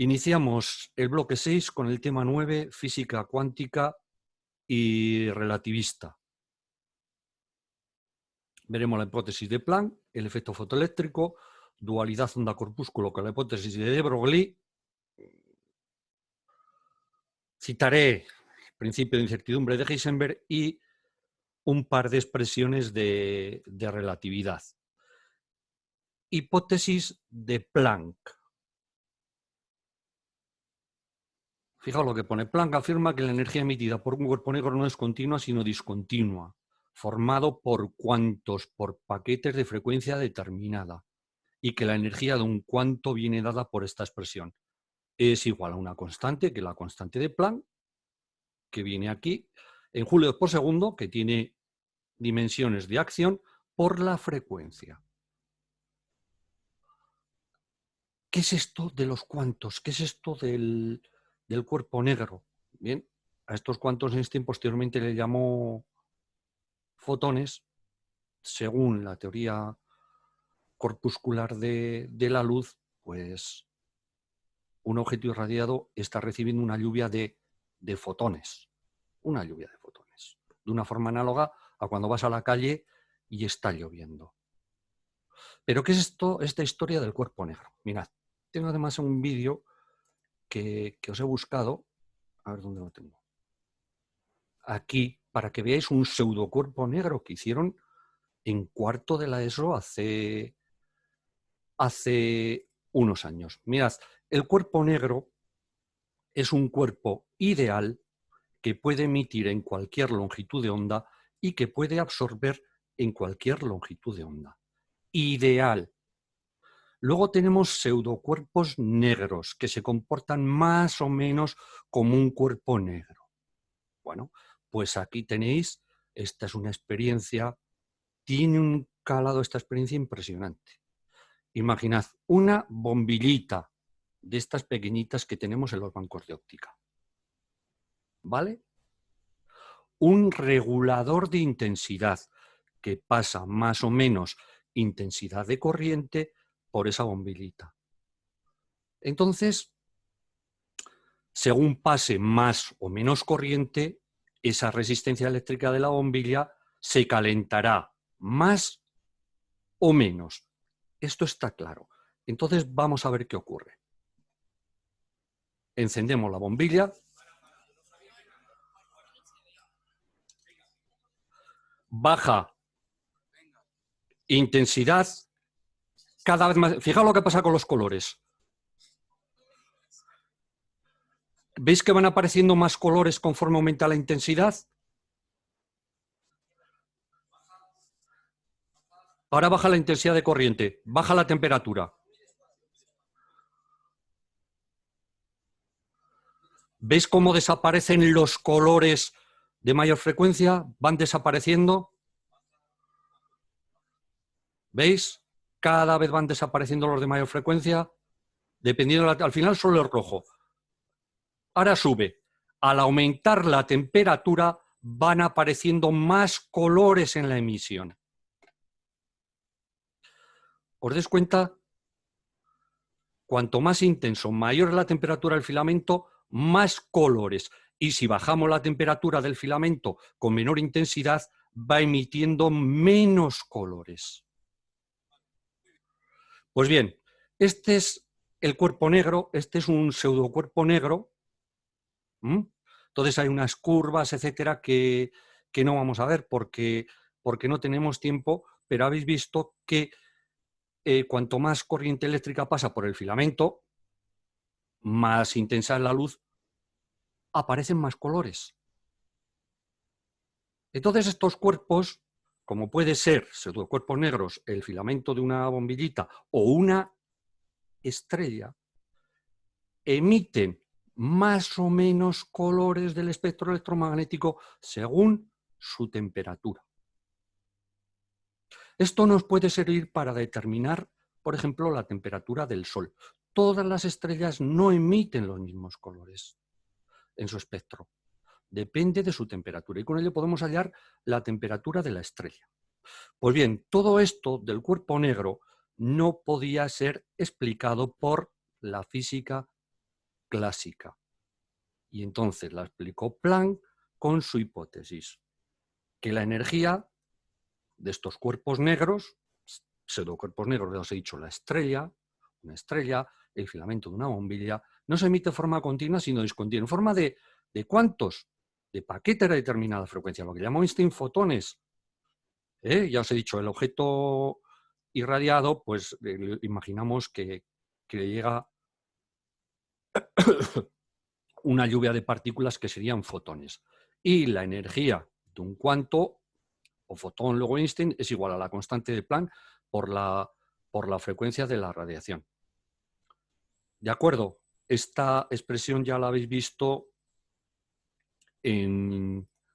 Iniciamos el bloque 6 con el tema 9, física cuántica y relativista. Veremos la hipótesis de Planck, el efecto fotoeléctrico, dualidad onda-corpúsculo con la hipótesis de de Broglie. Citaré el principio de incertidumbre de Heisenberg y un par de expresiones de relatividad. Hipótesis de Planck. Fijaos lo que pone. Planck afirma que la energía emitida por un cuerpo negro no es continua, sino discontinua, formado por cuantos por paquetes de frecuencia determinada, y que la energía de un cuanto viene dada por esta expresión. Es igual a una constante, que es la constante de Planck, que viene aquí, en julios por segundo, que tiene dimensiones de acción, por la frecuencia. ¿Qué es esto de los cuantos? ¿Qué es esto del cuerpo negro? Bien, a estos cuantos Einstein posteriormente le llamó fotones, según la teoría corpuscular de la luz, pues un objeto irradiado está recibiendo una lluvia de fotones, una lluvia de fotones, de una forma análoga a cuando vas a la calle y está lloviendo. ¿Pero qué es esto, esta historia del cuerpo negro? Mirad, tengo además un vídeo que os he buscado, a ver dónde lo tengo, aquí, para que veáis un pseudocuerpo negro que hicieron en cuarto de la ESO hace unos años. Mirad, el cuerpo negro es un cuerpo ideal que puede emitir en cualquier longitud de onda y que puede absorber en cualquier longitud de onda. Ideal. Luego tenemos pseudocuerpos negros que se comportan más o menos como un cuerpo negro. Bueno, pues aquí tenéis, esta es una experiencia, tiene un calado esta experiencia impresionante. Imaginad una bombillita de estas pequeñitas que tenemos en los bancos de óptica. ¿Vale? Un regulador de intensidad que pasa más o menos intensidad de corriente por esa bombillita. Entonces, según pase más o menos corriente, esa resistencia eléctrica de la bombilla se calentará más o menos. Esto está claro. Entonces vamos a ver qué ocurre. Encendemos la bombilla. Baja intensidad cada vez más. Fijaos lo que pasa con los colores. ¿Veis que van apareciendo más colores conforme aumenta la intensidad? Ahora baja la intensidad de corriente, baja la temperatura. ¿Veis cómo desaparecen los colores de mayor frecuencia? Van desapareciendo. ¿Veis? Cada vez van desapareciendo los de mayor frecuencia. Dependiendo, al final solo es rojo. Ahora sube. Al aumentar la temperatura van apareciendo más colores en la emisión. ¿Os dais cuenta? Cuanto más intenso, mayor es la temperatura del filamento, más colores. Y si bajamos la temperatura del filamento con menor intensidad, va emitiendo menos colores. Pues bien, este es el cuerpo negro, este es un pseudocuerpo negro. Entonces hay unas curvas, etcétera, que no vamos a ver porque no tenemos tiempo, pero habéis visto que cuanto más corriente eléctrica pasa por el filamento, más intensa es la luz, aparecen más colores. Entonces estos cuerpos, como puede ser pseudocuerpos negros, el filamento de una bombillita o una estrella, emiten más o menos colores del espectro electromagnético según su temperatura. Esto nos puede servir para determinar, por ejemplo, la temperatura del Sol. Todas las estrellas no emiten los mismos colores en su espectro. Depende de su temperatura y con ello podemos hallar la temperatura de la estrella. Pues bien, todo esto del cuerpo negro no podía ser explicado por la física clásica. Y entonces la explicó Planck con su hipótesis, que la energía de estos cuerpos negros, pseudocuerpos negros, ya os he dicho, una estrella, el filamento de una bombilla, no se emite de forma continua, sino discontinua, en forma de cuantos, de paquetes de determinada frecuencia, lo que llamó Einstein fotones. Ya os he dicho, el objeto irradiado, pues imaginamos que llega una lluvia de partículas que serían fotones. Y la energía de un cuanto, o fotón luego Einstein, es igual a la constante de Planck por la frecuencia de la radiación. ¿De acuerdo? Esta expresión ya la habéis visto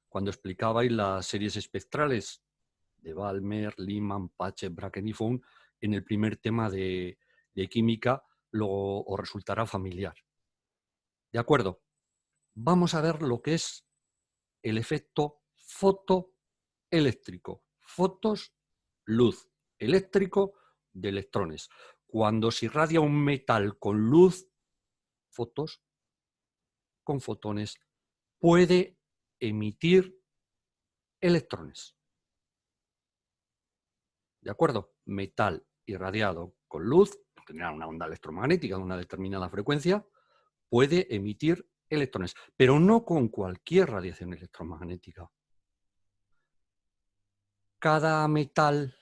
cuando explicabais las series espectrales de Balmer, Lyman, Pache, Bracken y Foun en el primer tema de química, luego os resultará familiar. ¿De acuerdo? Vamos a ver lo que es el efecto fotoeléctrico. Fotos, luz, eléctrico, de electrones. Cuando se irradia un metal con luz, fotos, con fotones, puede emitir electrones. ¿De acuerdo? Metal irradiado con luz, tendrá una onda electromagnética de una determinada frecuencia, puede emitir electrones, pero no con cualquier radiación electromagnética. Cada metal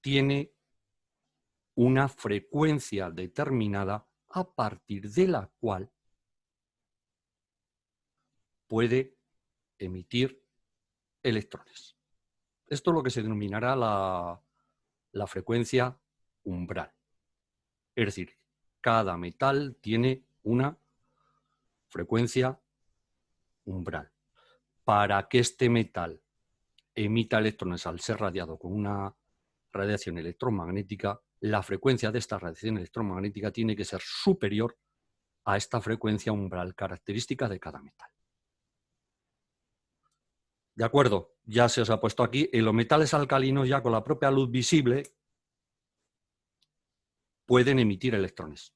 tiene una frecuencia determinada a partir de la cual puede emitir electrones. Esto es lo que se denominará la frecuencia umbral. Es decir, cada metal tiene una frecuencia umbral. Para que este metal emita electrones al ser radiado con una radiación electromagnética, la frecuencia de esta radiación electromagnética tiene que ser superior a esta frecuencia umbral característica de cada metal. ¿De acuerdo? Ya se os ha puesto aquí, en los metales alcalinos ya con la propia luz visible pueden emitir electrones.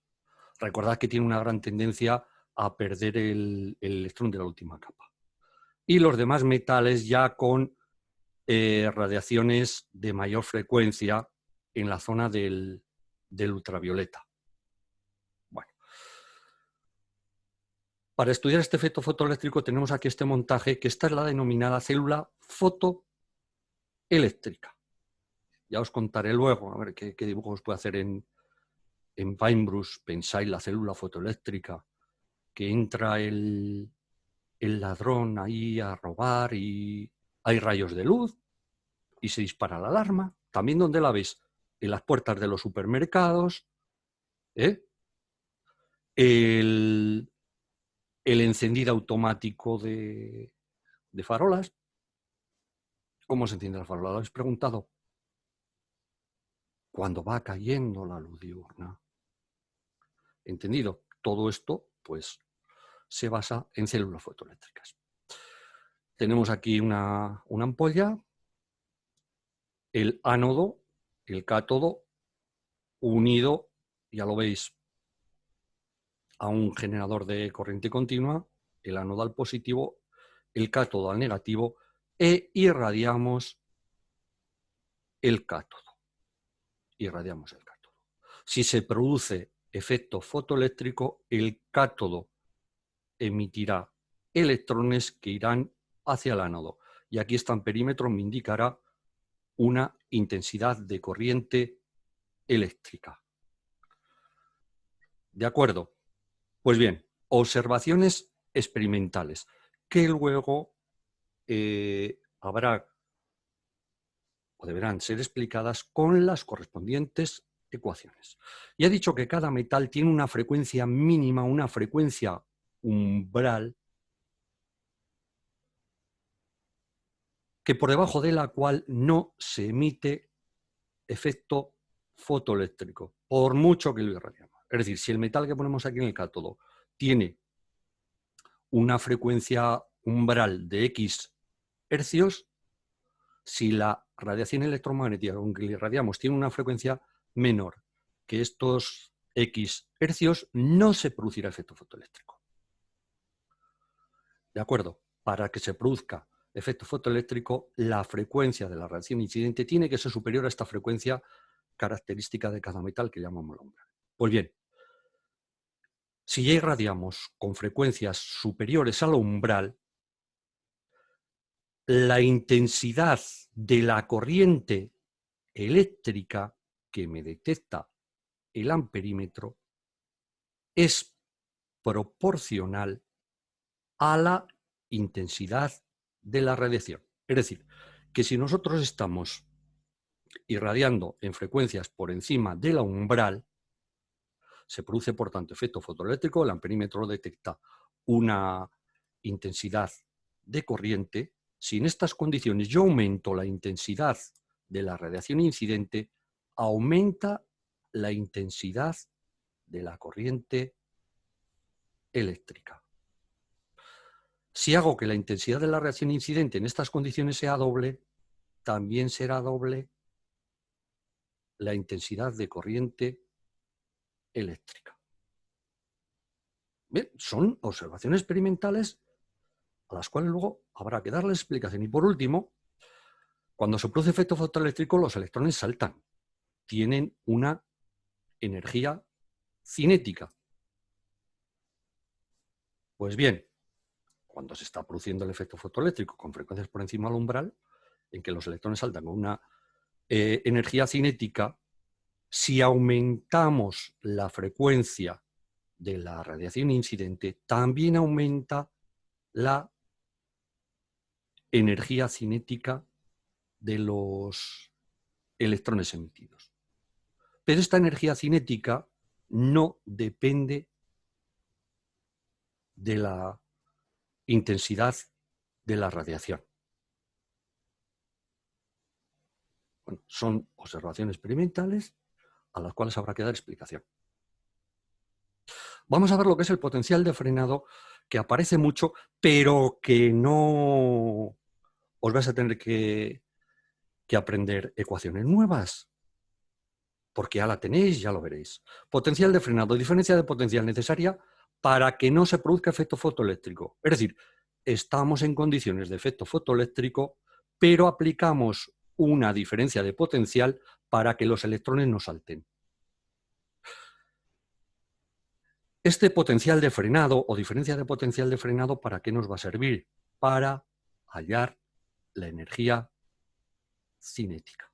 Recordad que tiene una gran tendencia a perder el electrón de la última capa. Y los demás metales ya con radiaciones de mayor frecuencia en la zona del ultravioleta. Bueno. Para estudiar este efecto fotoeléctrico tenemos aquí este montaje, que esta es la denominada célula fotoeléctrica. Ya os contaré luego, a ver qué dibujos puede hacer en Feinbruch. Pensáis la célula fotoeléctrica, que entra el ladrón ahí a robar y hay rayos de luz y se dispara la alarma. También, ¿dónde la ves? En las puertas de los supermercados, el encendido automático de farolas. ¿Cómo se enciende la farola? ¿Lo habéis preguntado? Cuando va cayendo la luz diurna. ¿Entendido? Todo esto, pues, se basa en células fotoeléctricas. Tenemos aquí una ampolla, el ánodo, el cátodo, unido, ya lo veis, a un generador de corriente continua, el ánodo al positivo, el cátodo al negativo, e irradiamos el cátodo. Irradiamos el cátodo. Si se produce efecto fotoeléctrico, el cátodo emitirá electrones que irán hacia el ánodo. Y aquí está en perímetro, me indicará una intensidad de corriente eléctrica. ¿De acuerdo? Pues bien, observaciones experimentales que luego habrá o deberán ser explicadas con las correspondientes ecuaciones. Ya he dicho que cada metal tiene una frecuencia mínima, una frecuencia umbral, que por debajo de la cual no se emite efecto fotoeléctrico, por mucho que lo irradiamos. Es decir, si el metal que ponemos aquí en el cátodo tiene una frecuencia umbral de X hercios, si la radiación electromagnética con que le irradiamos tiene una frecuencia menor que estos X hercios no se producirá efecto fotoeléctrico. ¿De acuerdo? Para que se produzca efecto fotoeléctrico, la frecuencia de la radiación incidente tiene que ser superior a esta frecuencia característica de cada metal que llamamos la umbral. Pues bien, si ya irradiamos con frecuencias superiores a la umbral, la intensidad de la corriente eléctrica que me detecta el amperímetro es proporcional a la intensidad de la radiación. Es decir, que si nosotros estamos irradiando en frecuencias por encima de la umbral, se produce, por tanto, efecto fotoeléctrico, el amperímetro detecta una intensidad de corriente. Si en estas condiciones yo aumento la intensidad de la radiación incidente, aumenta la intensidad de la corriente eléctrica. Si hago que la intensidad de la radiación incidente en estas condiciones sea doble, también será doble la intensidad de corriente eléctrica. Bien, son observaciones experimentales a las cuales luego habrá que darles explicación. Y por último, cuando se produce efecto fotoeléctrico, los electrones saltan. Tienen una energía cinética. Pues bien, cuando se está produciendo el efecto fotoeléctrico con frecuencias por encima del umbral, en que los electrones saltan con una energía cinética, si aumentamos la frecuencia de la radiación incidente, también aumenta la energía cinética de los electrones emitidos. Pero esta energía cinética no depende de la intensidad de la radiación. Bueno, son observaciones experimentales a las cuales habrá que dar explicación. Vamos a ver lo que es el potencial de frenado, que aparece mucho, pero que no os vais a tener que aprender ecuaciones nuevas, porque ya la tenéis, ya lo veréis. Potencial de frenado, diferencia de potencial necesaria para que no se produzca efecto fotoeléctrico. Es decir, estamos en condiciones de efecto fotoeléctrico, pero aplicamos una diferencia de potencial para que los electrones no salten. Este potencial de frenado o diferencia de potencial de frenado, ¿para qué nos va a servir? Para hallar la energía cinética.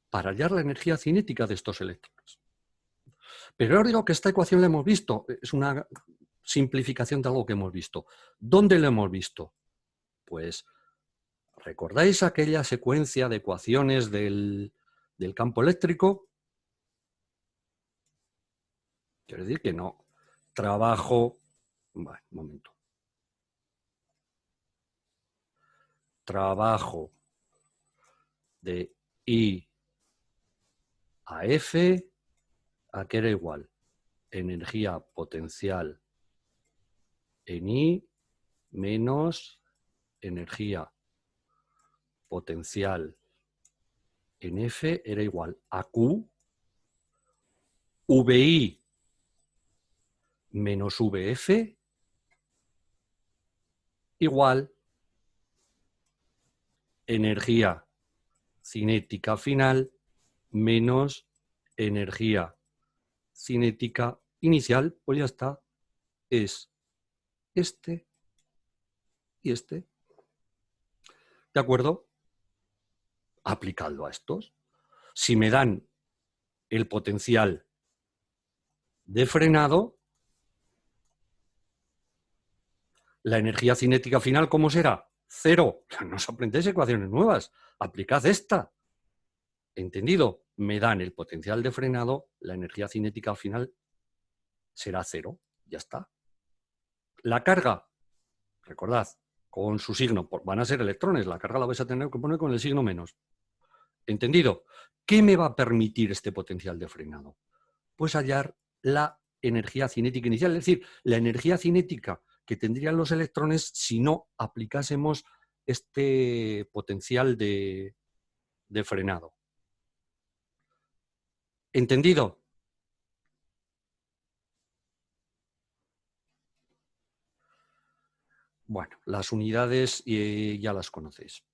Para hallar la energía cinética de estos electrones. Pero ahora digo que esta ecuación la hemos visto, es una simplificación de algo que hemos visto. ¿Dónde lo hemos visto? Pues, ¿recordáis aquella secuencia de ecuaciones del campo eléctrico? Quiero decir que no. Trabajo... Bueno, un momento. Trabajo de I a F, ¿a qué era igual? Energía potencial en I menos energía potencial en F era igual a Q, VI menos VF igual energía cinética final menos energía cinética inicial, pues ya está, es este y este. ¿De acuerdo? Aplicadlo a estos. Si me dan el potencial de frenado, la energía cinética final, ¿cómo será? Cero. No os aprendéis ecuaciones nuevas. Aplicad esta. ¿Entendido? Me dan el potencial de frenado, la energía cinética al final será cero. Ya está. La carga, recordad, con su signo, van a ser electrones, la carga la vais a tener que poner con el signo menos. ¿Entendido? ¿Qué me va a permitir este potencial de frenado? Pues hallar la energía cinética inicial, es decir, la energía cinética que tendrían los electrones si no aplicásemos este potencial de frenado. ¿Entendido? Bueno, las unidades ya las conocéis.